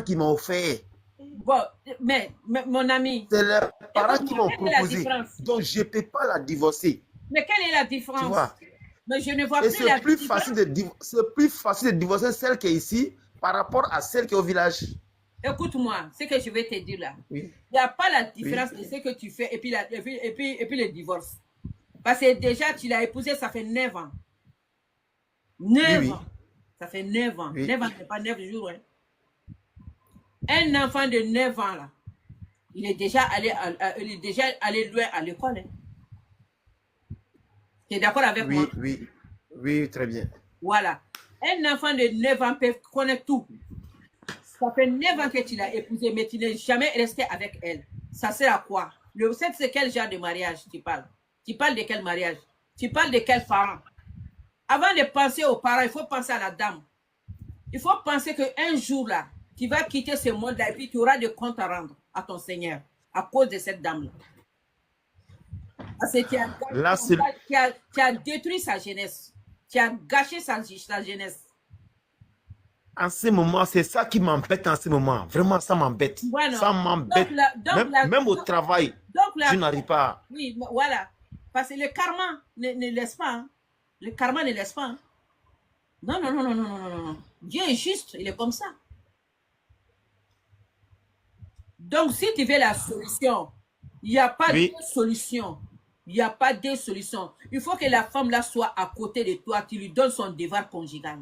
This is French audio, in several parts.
qui m'ont offert. Bon, mais mon ami. C'est les parents qui m'ont proposé. Donc, je ne peux pas la divorcer. Mais quelle est la différence? Tu vois? Mais je ne vois Et plus la différence. C'est plus facile de divorcer celle qui est ici par rapport à celle qui est au village. Écoute-moi, ce que je vais te dire là. Oui. Il n'y a pas la différence de ce que tu fais et puis le divorce. Parce que déjà, tu l'as épousé, ça fait 9 ans. 9 ans. Ça fait 9 ans. 9 ans, c'est pas 9 jours. Hein. Un enfant de 9 ans, là, il est déjà allé loin à l'école. Hein. Tu es d'accord avec moi? Oui, très bien. Voilà. Un enfant de 9 ans peut connaître tout. Ça fait 9 ans que tu l'as épousée, mais tu n'es jamais resté avec elle. Ça sert à quoi? C'est quel genre de mariage tu parles? Tu parles de quel mariage? Tu parles de quels parents? Avant de penser aux parents, il faut penser à la dame. Il faut penser qu'un jour là, tu vas quitter ce monde-là et puis tu auras des comptes à rendre à ton Seigneur à cause de cette dame-là. Parce que tu as détruit sa jeunesse. Tu as gâché sa jeunesse. En ce moment, c'est ça qui m'embête en ce moment. Vraiment, ça m'embête. Voilà. Ça m'embête. Même au travail, je n'arrive pas. Oui, voilà. Parce que le karma ne laisse pas. Hein. Le karma ne laisse pas. Hein. Non, non, non, non, non, non, non. Dieu est juste, il est comme ça. Donc, si tu veux la solution, il n'y a pas de solution. Il n'y a pas de solution. Il faut que la femme là soit à côté de toi, tu lui donnes son devoir conjugal.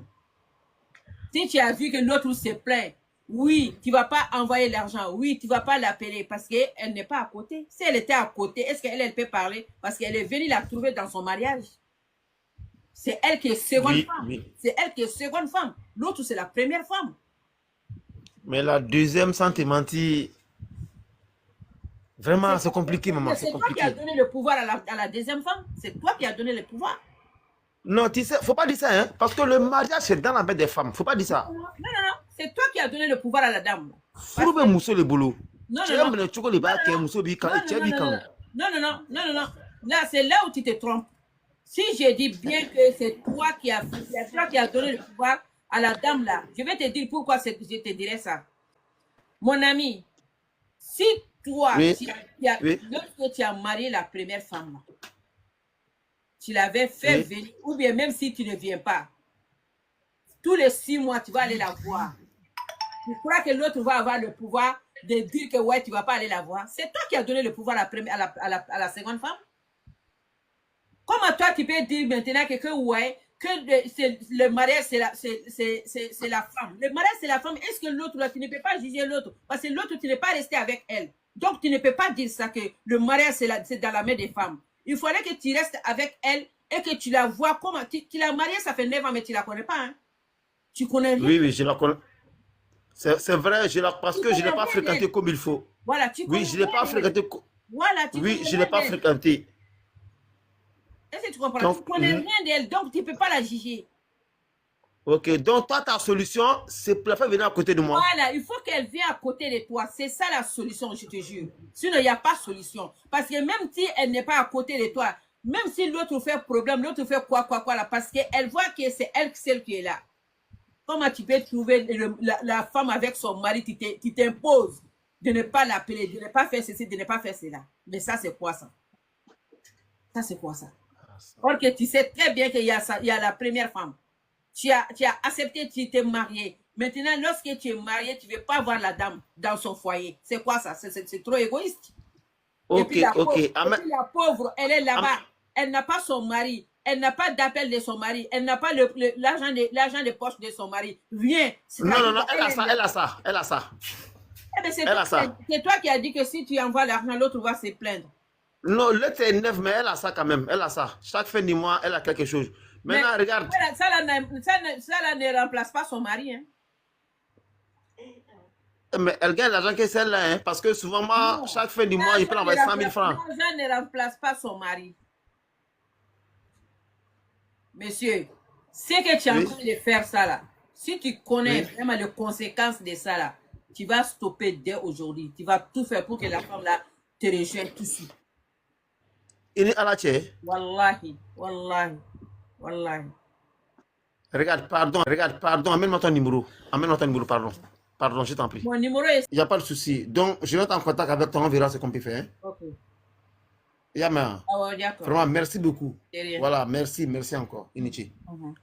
Si tu as vu que l'autre se plaint, oui, tu ne vas pas envoyer l'argent, oui, tu ne vas pas l'appeler parce qu'elle n'est pas à côté. Si elle était à côté, est-ce qu'elle peut parler? Parce qu'elle est venue la trouver dans son mariage. C'est elle qui est seconde femme. C'est elle qui est seconde femme. L'autre, c'est la première femme. Mais la deuxième, sans te mentir, vraiment, c'est compliqué, maman. C'est toi qui as donné le pouvoir à la deuxième femme. C'est toi qui as donné le pouvoir. Non, tu sais, faut pas dire ça, hein, parce que le mariage, c'est dans la main des femmes. Faut pas dire ça. Non, non, non. C'est toi qui as donné le pouvoir à la dame. Non, non, non. Là, c'est là où tu te trompes. Si je dis bien que c'est toi qui as donné le pouvoir à la dame là, je vais te dire pourquoi je te dirais ça. Mon ami, si toi, lorsque tu as marié la première femme, tu l'avais fait venir, ou bien même si tu ne viens pas, tous les 6 mois, tu vas aller la voir. Tu crois que l'autre va avoir le pouvoir de dire que ouais, tu ne vas pas aller la voir? C'est toi qui as donné le pouvoir à la seconde femme? Comment toi, tu peux dire maintenant que ouais, que le mariage, c'est la femme. Le mariage, c'est la femme. Est-ce que l'autre, tu ne peux pas juger l'autre? Parce que l'autre, tu n'es pas resté avec elle. Donc, tu ne peux pas dire ça, que le mariage, c'est dans la main des femmes. Il fallait que tu restes avec elle et que tu la vois comment. Tu l'as mariée, ça fait 9 ans, mais tu ne la connais pas. Hein? Tu connais rien. Oui, je la connais. C'est vrai, parce que je ne l'ai pas fréquenté comme il faut. Voilà, tu connais. Oui, je ne l'ai pas fréquenté. Voilà, oui, je ne l'ai pas fréquenté. Est-ce que tu comprends? Tu ne connais rien d'elle, donc tu ne peux pas la juger. Ok, donc toi, ta solution, c'est pour la faire venir à côté de moi. Voilà, il faut qu'elle vienne à côté de toi. C'est ça la solution, je te jure. Sinon, il n'y a pas de solution. Parce que même si elle n'est pas à côté de toi, même si l'autre fait problème, l'autre fait quoi, là, parce qu'elle voit que c'est elle celle qui est là. Comment tu peux trouver la femme avec son mari, tu t'imposes de ne pas l'appeler, de ne pas faire ceci, de ne pas faire cela. Mais ça, c'est quoi ça? Ça, c'est quoi ça? Or que tu sais très bien qu'il y a la première femme. Tu as accepté, tu t'es marié. Maintenant, lorsque tu es marié, tu ne veux pas voir la dame dans son foyer. C'est quoi ça? C'est trop égoïste. Ok, et puis la pauvre, elle est là-bas. Elle n'a pas son mari. Elle n'a pas d'appel de son mari. Elle n'a pas l'argent de poche de son mari. Rien. Non, elle a ça. Eh bien, c'est toi qui as dit que si tu envoies l'argent, l'autre va se plaindre. Non, l'autre est neuf, mais elle a ça quand même. Elle a ça. Chaque fin du mois, elle a quelque chose. Maintenant, regarde. Ça ne remplace pas son mari. Hein. Mais elle gagne l'argent que celle-là, hein, parce que souvent, moi, chaque fin du mois, il peut envoyer 100 000 francs. L'argent ne remplace pas son mari. Monsieur, ce que tu es en train de faire ça là, si tu connais vraiment les conséquences de ça là, tu vas stopper dès aujourd'hui. Tu vas tout faire pour que la femme là te rejoigne tout de suite. Il est à la tête. Wallahi. Regarde, pardon, amène-moi ton numéro, pardon. Pardon, je t'en prie. Mon numéro est... Il n'y a pas de souci. Donc, je vais être en contact avec toi, on verra ce qu'on peut faire. Hein. Ok. Yama, Ah ouais, d'accord. vraiment, merci beaucoup. C'est rien. Voilà, merci encore, Inichi. Mhm.